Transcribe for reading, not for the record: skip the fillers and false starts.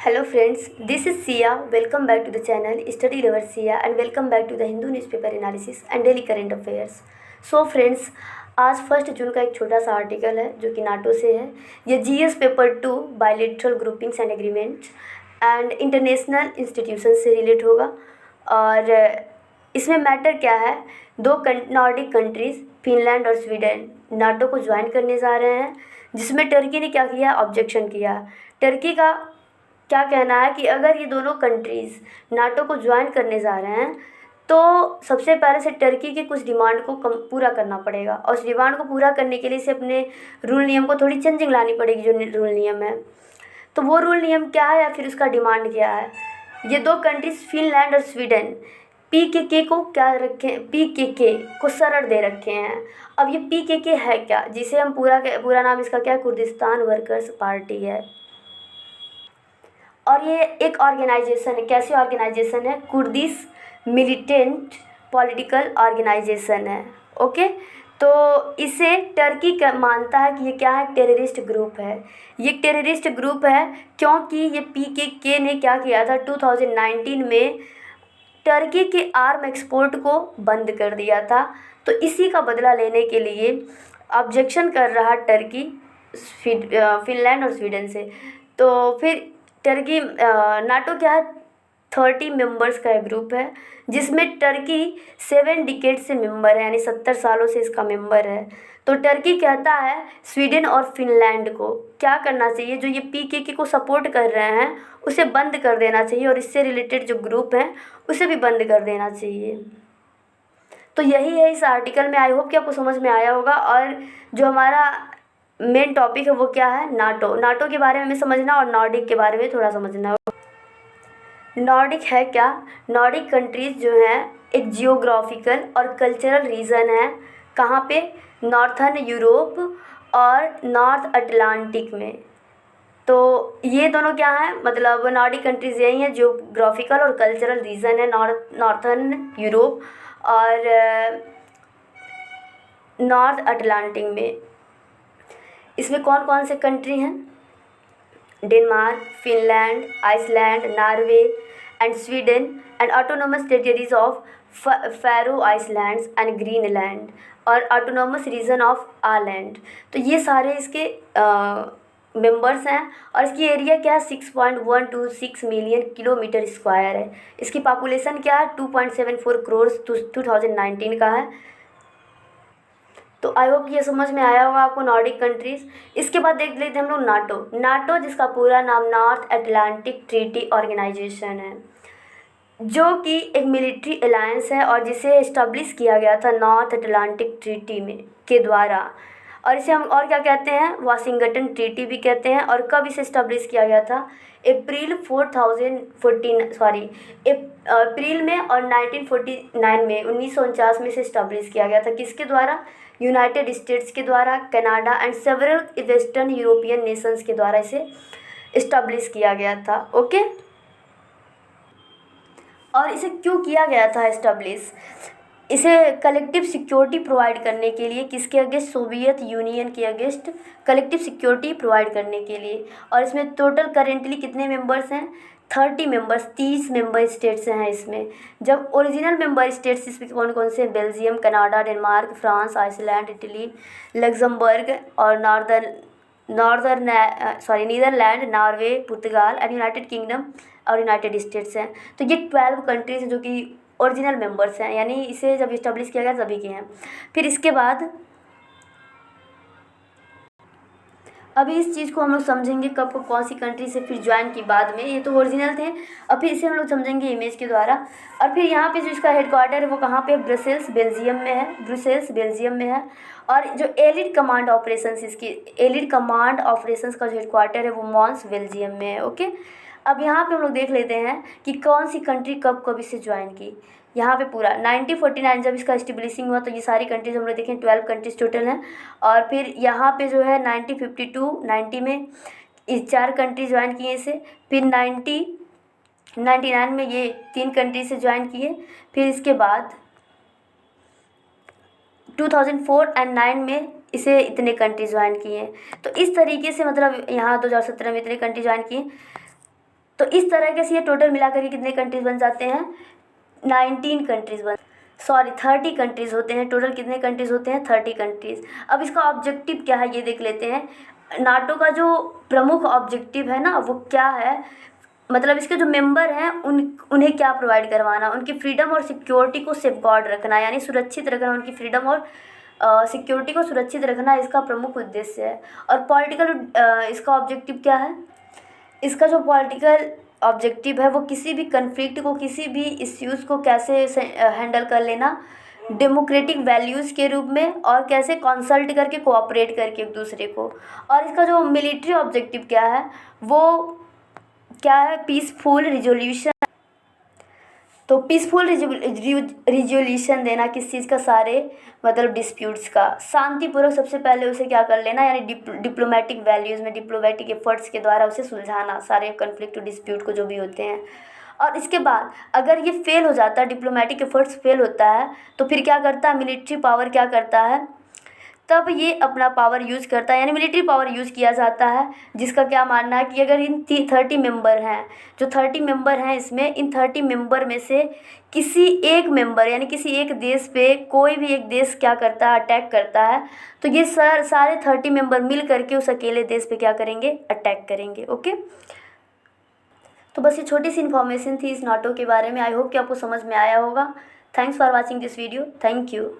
Hello friends, this is Sia. Welcome back to the channel Study Lover Sia and welcome back to the Hindu newspaper analysis and daily current affairs. So friends, आज 1 जून का एक छोटा सा article है जो कि NATO से है। ये GS paper 2 bilateral groupings and agreements and international institution से रिलेट होगा। और इसमें मैटर क्या है, दो नॉर्डिक कंट्रीज़ फिनलैंड और स्वीडन नाटो को ज्वाइन करने जा रहे हैं, जिसमें टर्की ने क्या किया, ऑब्जेक्शन किया। टर्की का क्या कहना है कि अगर ये दोनों कंट्रीज़ नाटो को ज्वाइन करने जा रहे हैं तो सबसे पहले से टर्की के कुछ डिमांड को पूरा करना पड़ेगा और उस डिमांड को पूरा करने के लिए इसे अपने रूल नियम को थोड़ी चेंजिंग लानी पड़ेगी। जो रूल नियम है तो वो रूल नियम क्या है या फिर उसका डिमांड क्या है। ये दो कंट्रीज़ फिनलैंड और स्वीडन पीकेके को क्या रखे, पीकेके को शरण दे रखे हैं। अब ये पीकेके है क्या, जिसे हम पूरा नाम इसका क्या, कुर्दिस्तान वर्कर्स पार्टी है। और ये एक ऑर्गेनाइजेशन है। कैसी ऑर्गेनाइजेशन है? कुर्दिश मिलिटेंट पॉलिटिकल ऑर्गेनाइजेशन है। ओके, तो इसे टर्की मानता है कि ये क्या है, टेररिस्ट ग्रुप है। ये टेररिस्ट ग्रुप है क्योंकि ये पीकेके ने क्या किया था, 2019 में टर्की के आर्म एक्सपोर्ट को बंद कर दिया था। तो इसी का बदला लेने के लिए ऑब्जेक्शन कर रहा टर्की फिनलैंड और स्वीडन से। तो फिर टर्की नाटो क्या है, 30 मेंबर्स का ग्रुप है जिसमें टर्की 7 डिकेड से मेंबर है, यानी 70 सालों से इसका मेंबर है। तो टर्की कहता है स्वीडन और फिनलैंड को क्या करना चाहिए, जो ये पीकेके को सपोर्ट कर रहे हैं उसे बंद कर देना चाहिए और इससे रिलेटेड जो ग्रुप हैं उसे भी बंद कर देना चाहिए। तो यही है इस आर्टिकल में। आई होप कि आपको समझ में आया होगा। और जो हमारा मेन टॉपिक है वो क्या है, नाटो। नाटो के बारे में हमें समझना और नॉर्डिक के बारे में थोड़ा समझना। नॉर्डिक है क्या? नॉर्डिक कंट्रीज़ जो हैं एक जियोग्राफिकल और कल्चरल रीजन है। कहाँ पे? नॉर्थर्न यूरोप और नॉर्थ अटलांटिक में। तो ये दोनों क्या है, मतलब नॉर्डिक कंट्रीज़ यही हैं, जियोग्राफिकल और कल्चरल रीजन है नॉर्थर्न यूरोप और नॉर्थ अटलांटिक में। इसमें कौन कौन से कंट्री हैं? Denmark, Finland, Iceland, Norway and Sweden and autonomous territories of Faroe islands and Greenland और ऑटोनोमस रीजन ऑफ आलैंड। तो ये सारे इसके मेंबर्स हैं और इसकी एरिया क्या है, 6.126 मिलियन किलोमीटर स्क्वायर है। इसकी पॉपुलेशन क्या है, 2.74 करोड़ 2019 का है। तो आई होप ये समझ में आया होगा आपको नॉर्डिक कंट्रीज़। इसके बाद देख लेते हैं हम लोग नाटो। नाटो जिसका पूरा नाम नॉर्थ अटलांटिक ट्रीटी ऑर्गेनाइजेशन है, जो कि एक मिलिट्री अलायंस है और जिसे इस्टेब्लिश किया गया था नॉर्थ अटलांटिक ट्रीटी में के द्वारा। और इसे हम और क्या कहते हैं, वाशिंगटन ट्रीटी भी कहते हैं। और कब इसे इस्टेब्लिश किया गया था? अप्रैल में और 1949 में 1949 में इसे इस्टेब्लिश किया गया था। किसके द्वारा? यूनाइटेड स्टेट्स के द्वारा, Canada and several western European Nations के द्वारा इसे इस्टेब्लिश किया गया था। ओके, और इसे क्यों किया गया था इस्टेब्लिश? इसे कलेक्टिव सिक्योरिटी प्रोवाइड करने के लिए, किसके अगेंस्ट? सोवियत यूनियन के अगेंस्ट कलेक्टिव सिक्योरिटी प्रोवाइड करने के लिए। और इसमें टोटल करेंटली कितने मेंबर्स हैं? 30 मेंबर्स, 30 मेंबर स्टेट्स हैं इसमें। जब ओरिजिनल मेंबर स्टेट्स इसमें कौन कौन से? Belgium, Canada, Denmark, France, Iceland, Italy, Luxembourg और नीदरलैंड, नॉर्वे, पुर्तगाल एंड यूनाइटेड किंगडम और यूनाइटेड स्टेट्स हैं। तो ये 12 कंट्रीज हैं जो कि ओरिजिनल मेंबर्स हैं, यानी इसे जब इस्टेब्लिश किया गया तभी के हैं। फिर इसके बाद अभी इस चीज़ को हम लोग समझेंगे कब को कौन सी कंट्री से फिर ज्वाइन की बाद में। ये तो ओरिजिनल थे, अब फिर इसे हम लोग समझेंगे इमेज के द्वारा। और फिर यहाँ पे जो इसका हेडक्वार्टर है वो कहाँ पे? ब्रसेल्स बेल्जियम में है। ब्रुसेल्स बेल्जियम में है। और जो एलिड कमांड ऑपरेशंस, इसकी एलिड कमांड ऑपरेशंस का जो हेडक्वार्टर है वो मॉन्स बेल्जियम में है। ओके, अब यहाँ पे हम लोग देख लेते हैं कि कौन सी कंट्री कब कब इसे ज्वाइन की। यहाँ पे पूरा 1949 जब इसका एस्टेब्लिशिंग हुआ तो ये सारी कंट्रीज़ हम लोग देखें, 12 कंट्रीज़ टोटल हैं। और फिर यहाँ पे जो है 1952-90 में इस 4 कंट्री ज्वाइन किए इसे। फिर 1999 में ये 3 कंट्री से ज्वाइन किए। फिर इसके बाद 2004 एंड 9 में इसे इतने कंट्री ज्वाइन किए। तो इस तरीके से मतलब यहाँ 2017 में इतने कंट्री ज्वाइन किए। तो इस तरीके से ये टोटल मिलाकर के कितने कंट्रीज़ बन जाते हैं, 19 कंट्रीज़ 30 कंट्रीज़ होते हैं। टोटल कितने कंट्रीज़ होते हैं, 30 कंट्रीज़। अब इसका ऑब्जेक्टिव क्या है ये देख लेते हैं। नाटो का जो प्रमुख ऑब्जेक्टिव है ना वो क्या है, मतलब इसके जो मेंबर हैं उन्हें क्या प्रोवाइड करवाना, उनकी फ्रीडम और सिक्योरिटी को सेफगार्ड रखना, यानी सुरक्षित रखना, उनकी फ्रीडम और सिक्योरिटी को सुरक्षित रखना इसका प्रमुख उद्देश्य है। और पॉलिटिकल इसका ऑब्जेक्टिव क्या है, इसका जो पॉलिटिकल ऑब्जेक्टिव है वो किसी भी कन्फ्लिक्ट को, किसी भी इश्यूज़ को कैसे हैंडल कर लेना डेमोक्रेटिक वैल्यूज़ के रूप में, और कैसे कंसल्ट करके कोऑपरेट करके एक दूसरे को। और इसका जो मिलिट्री ऑब्जेक्टिव क्या है वो क्या है, पीसफुल रिजोल्यूशन। तो पीसफुल रिजोल्यूशन देना किस चीज़ का, सारे मतलब डिस्प्यूट्स का शांतिपूर्वक सबसे पहले उसे क्या कर लेना, यानी डिप्लोमेटिक वैल्यूज़ में डिप्लोमेटिक एफर्ट्स के द्वारा उसे सुलझाना, सारे कन्फ्लिक्ट डिस्प्यूट को जो भी होते हैं। और इसके बाद अगर ये फेल हो जाता है, डिप्लोमेटिक एफर्ट्स फेल होता है, तो फिर क्या करता है मिलिट्री पावर, क्या करता है तब ये अपना पावर यूज़ करता है, यानी मिलिट्री पावर यूज़ किया जाता है। जिसका क्या मानना है कि अगर इन 30 मेंबर हैं, जो 30 मेंबर हैं इसमें, इन 30 मेंबर में से किसी एक मेंबर यानी किसी एक देश पे कोई भी एक देश क्या करता है, अटैक करता है, तो ये सारे 30 मेंबर मिल करके उस अकेले देश पे क्या करेंगे, अटैक करेंगे। ओके, तो बस ये छोटी सी इन्फॉर्मेशन थी इस नाटो के बारे में। आई होप कि आपको समझ में आया होगा। Thanks for watching this video. Thank you.